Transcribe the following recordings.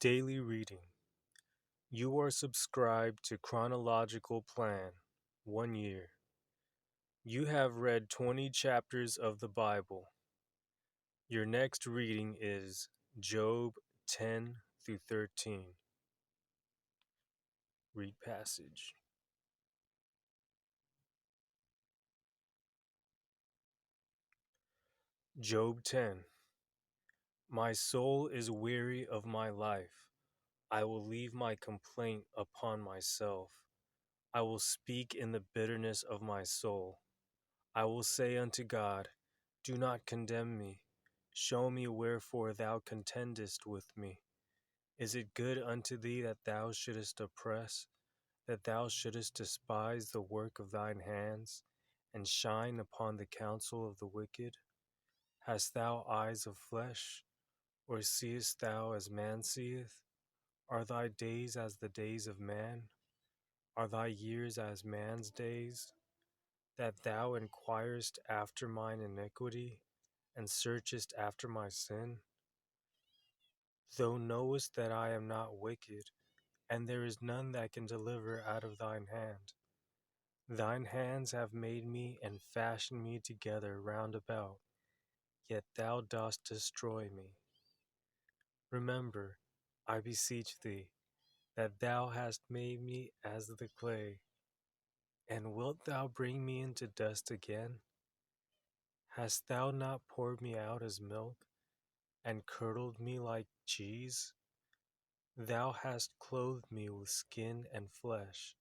Daily Reading. You are subscribed to Chronological Plan, 1 year. You have read 20 chapters of the Bible. Your next reading is Job 10 through 13. Read passage. Job 10. My soul is weary of my life. I will leave my complaint upon myself. I will speak in the bitterness of my soul. I will say unto God, do not condemn me. Show me wherefore thou contendest with me. Is it good unto thee that thou shouldest oppress, that thou shouldest despise the work of thine hands, and shine upon the counsel of the wicked? Hast thou eyes of flesh, or seest thou as man seeth? Are thy days as the days of man? Are thy years as man's days? That thou inquirest after mine iniquity, and searchest after my sin? Thou knowest that I am not wicked, and there is none that can deliver out of thine hand. Thine hands have made me and fashioned me together round about, yet thou dost destroy me. Remember, I beseech thee, that thou hast made me as the clay, and wilt thou bring me into dust again? Hast thou not poured me out as milk, and curdled me like cheese? Thou hast clothed me with skin and flesh,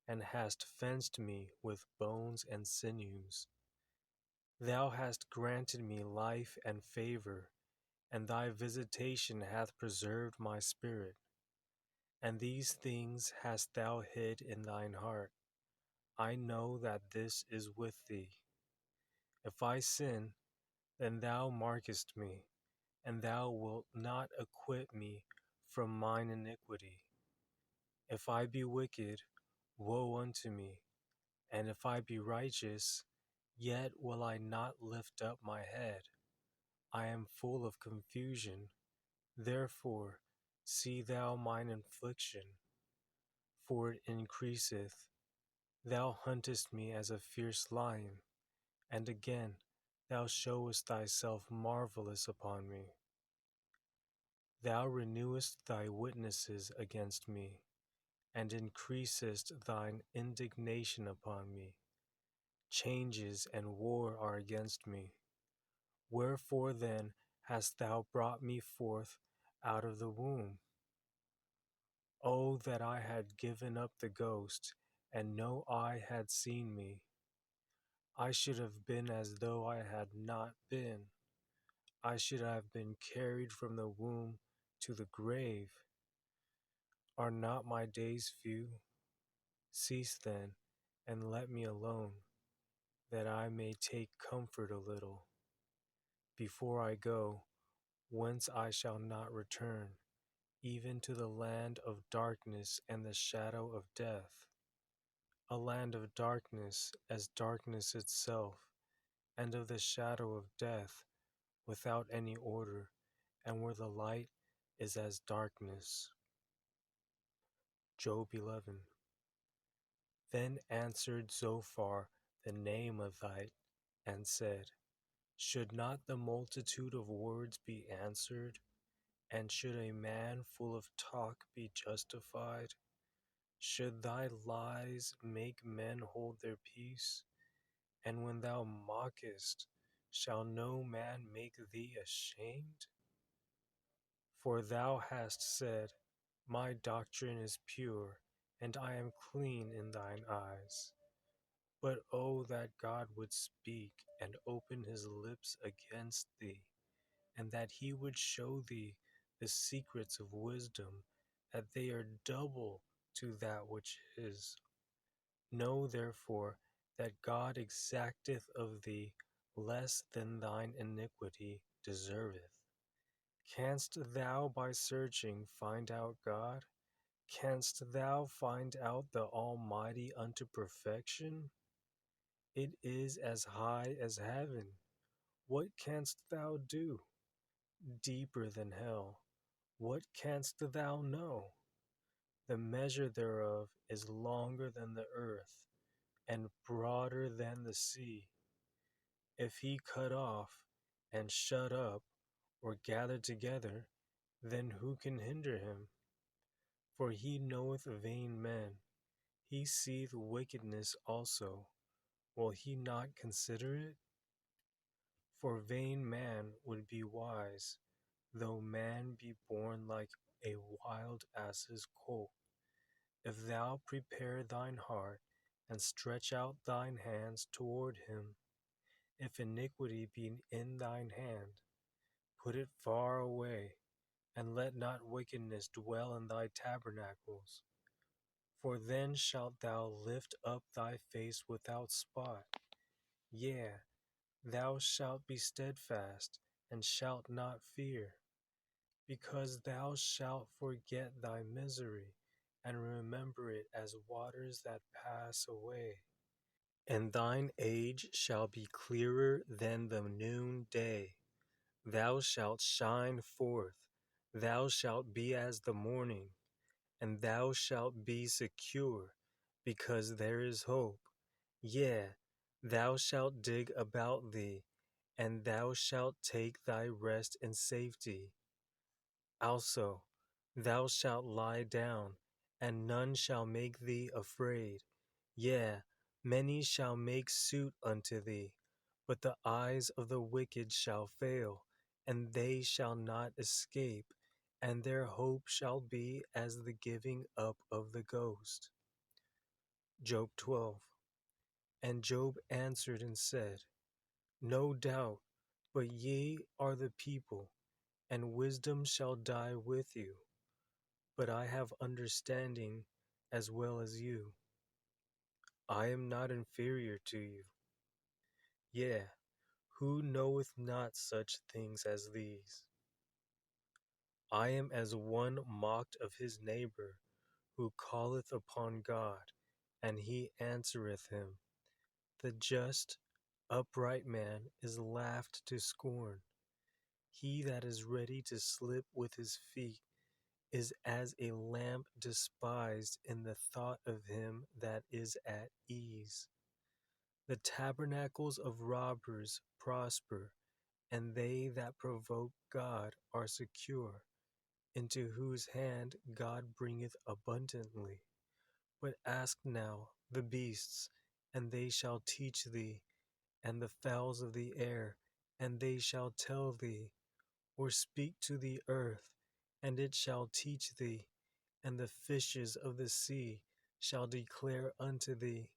and hast fenced me with bones and sinews. Thou hast granted me life and favor, and thy visitation hath preserved my spirit. And these things hast thou hid in thine heart. I know that this is with thee. If I sin, then thou markest me, and thou wilt not acquit me from mine iniquity. If I be wicked, woe unto me, and if I be righteous, yet will I not lift up my head. I am full of confusion. Therefore, see thou mine affliction, for it increaseth. Thou huntest me as a fierce lion, and again thou showest thyself marvelous upon me. Thou renewest thy witnesses against me, and increasest thine indignation upon me. Changes and war are against me. Wherefore then hast thou brought me forth out of the womb? Oh, that I had given up the ghost, and no eye had seen me. I should have been as though I had not been. I should have been carried from the womb to the grave. Are not my days few? Cease then, and let me alone, that I may take comfort a little. Before I go, whence I shall not return, even to the land of darkness and the shadow of death, a land of darkness as darkness itself, and of the shadow of death, without any order, and where the light is as darkness. Job 11. Then answered Zophar the Naamathite, and said, should not the multitude of words be answered? And should a man full of talk be justified? Should thy lies make men hold their peace? And when thou mockest, shall no man make thee ashamed? For thou hast said, my doctrine is pure, and I am clean in thine eyes. But oh, that God would speak and open his lips against thee, and that he would show thee the secrets of wisdom, that they are double to that which is. Know therefore that God exacteth of thee less than thine iniquity deserveth. Canst thou by searching find out God? Canst thou find out the Almighty unto perfection? It is as high as heaven. What canst thou do? Deeper than hell. What canst thou know? The measure thereof is longer than the earth, and broader than the sea. If he cut off, and shut up, or gather together, then who can hinder him? For he knoweth vain men, he seeth wickedness also. Will he not consider it? For vain man would be wise, though man be born like a wild ass's colt. If thou prepare thine heart, and stretch out thine hands toward him, if iniquity be in thine hand, put it far away, and let not wickedness dwell in thy tabernacles. For then shalt thou lift up thy face without spot. Yea, thou shalt be steadfast, and shalt not fear, because thou shalt forget thy misery, and remember it as waters that pass away. And thine age shall be clearer than the noonday. Thou shalt shine forth, thou shalt be as the morning, and thou shalt be secure, because there is hope. Yea, thou shalt dig about thee, and thou shalt take thy rest in safety. Also, thou shalt lie down, and none shall make thee afraid. Yea, many shall make suit unto thee, but the eyes of the wicked shall fail, and they shall not escape, and their hope shall be as the giving up of the ghost. Job 12. And Job answered and said, No doubt, but ye are the people, and wisdom shall die with you. But I have understanding as well as you. I am not inferior to you. Yea, who knoweth not such things as these? I am as one mocked of his neighbor, who calleth upon God, and he answereth him. The just, upright man is laughed to scorn. He that is ready to slip with his feet is as a lamp despised in the thought of him that is at ease. The tabernacles of robbers prosper, and they that provoke God are secure, into whose hand God bringeth abundantly. But ask now the beasts, and they shall teach thee, and the fowls of the air, and they shall tell thee, or speak to the earth, and it shall teach thee, and the fishes of the sea shall declare unto thee.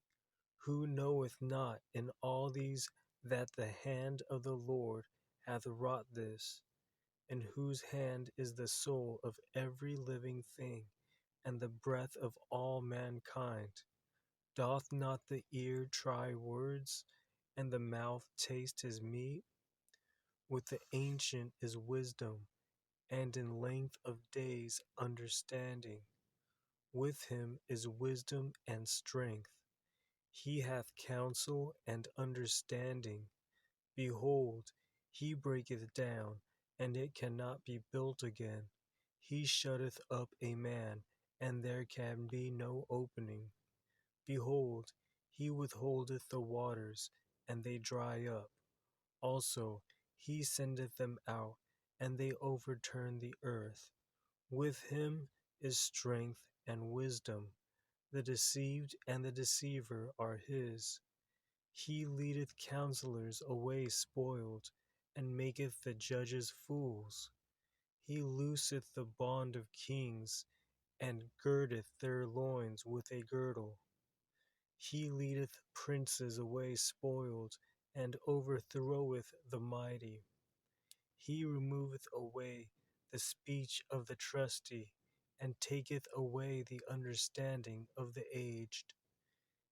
Who knoweth not in all these that the hand of the Lord hath wrought this, in whose hand is the soul of every living thing, and the breath of all mankind? Doth not the ear try words, and the mouth taste his meat? With the ancient is wisdom, and in length of days understanding. With him is wisdom and strength. He hath counsel and understanding. Behold, he breaketh down, and it cannot be built again. He shutteth up a man, and there can be no opening. Behold, he withholdeth the waters, and they dry up. Also, he sendeth them out, and they overturn the earth. With him is strength and wisdom. The deceived and the deceiver are his. He leadeth counselors away spoiled, and maketh the judges fools. He looseth the bond of kings, and girdeth their loins with a girdle. He leadeth princes away spoiled, and overthroweth the mighty. He removeth away the speech of the trusty, and taketh away the understanding of the aged.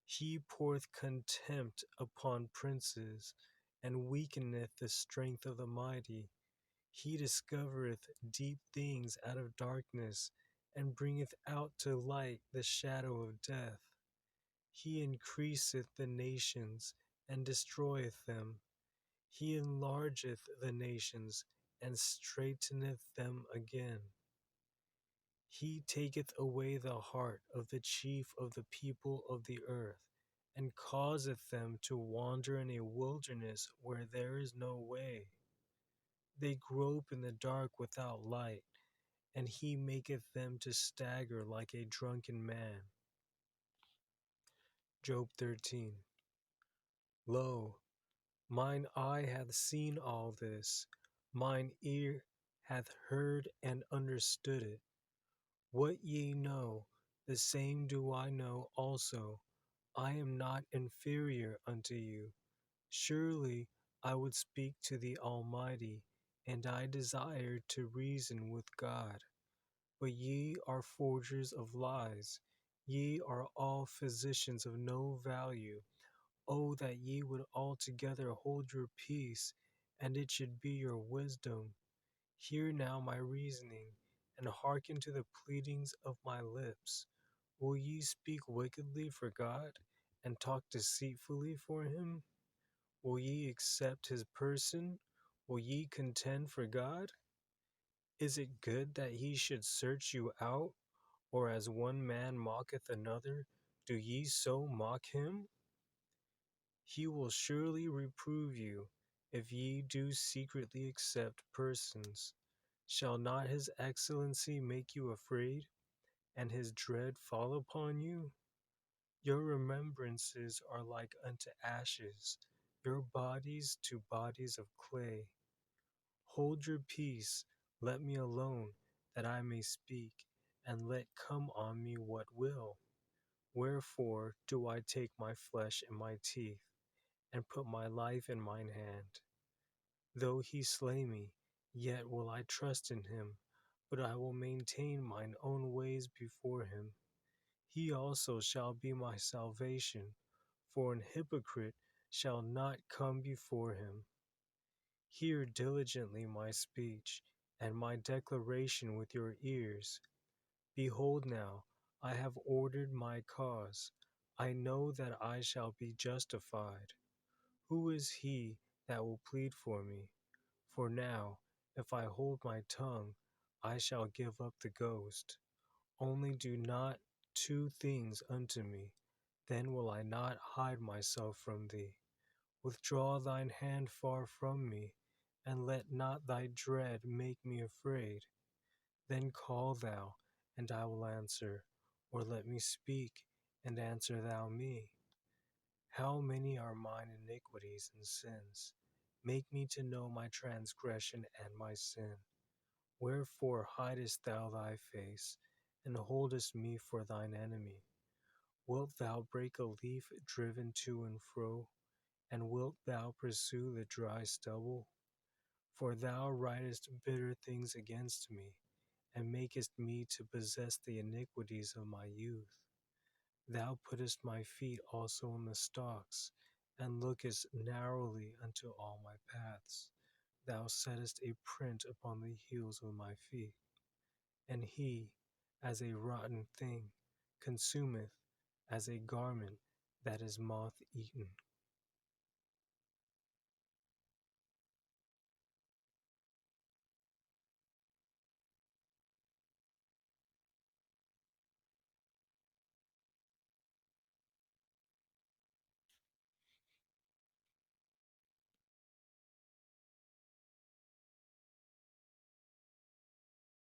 He poureth contempt upon princes, and weakeneth the strength of the mighty. He discovereth deep things out of darkness, and bringeth out to light the shadow of death. He increaseth the nations, and destroyeth them. He enlargeth the nations, and straighteneth them again. He taketh away the heart of the chief of the people of the earth, and causeth them to wander in a wilderness where there is no way. They grope in the dark without light, and he maketh them to stagger like a drunken man. Job 13. Lo, mine eye hath seen all this, mine ear hath heard and understood it. What ye know, the same do I know also. I am not inferior unto you. Surely I would speak to the Almighty, and I desired to reason with God. But ye are forgers of lies. Ye are all physicians of no value. Oh, that ye would altogether hold your peace, and it should be your wisdom. Hear now my reasoning, and hearken to the pleadings of my lips. Will ye speak wickedly for God, and talk deceitfully for him? Will ye accept his person? Will ye contend for God? Is it good that he should search you out? Or as one man mocketh another, do ye so mock him? He will surely reprove you, if ye do secretly accept persons. Shall not his excellency make you afraid, and his dread fall upon you? Your remembrances are like unto ashes, your bodies to bodies of clay. Hold your peace, let me alone, that I may speak, and let come on me what will. Wherefore do I take my flesh in my teeth, and put my life in mine hand? Though he slay me, yet will I trust in him, but I will maintain mine own ways before him. He also shall be my salvation, for an hypocrite shall not come before him. Hear diligently my speech, and my declaration with your ears. Behold now, I have ordered my cause. I know that I shall be justified. Who is he that will plead for me? For now, if I hold my tongue, I shall give up the ghost. Only do not two things unto me, then will I not hide myself from thee. Withdraw thine hand far from me, and let not thy dread make me afraid. Then call thou, and I will answer, or let me speak, and answer thou me. How many are mine iniquities and sins? Make me to know my transgression and my sin. Wherefore hidest thou thy face, and holdest me for thine enemy? Wilt thou break a leaf driven to and fro, and wilt thou pursue the dry stubble? For thou writest bitter things against me, and makest me to possess the iniquities of my youth. Thou puttest my feet also in the stocks, and lookest narrowly unto all my paths. Thou settest a print upon the heels of my feet. And he, as a rotten thing, consumeth, as a garment that is moth eaten.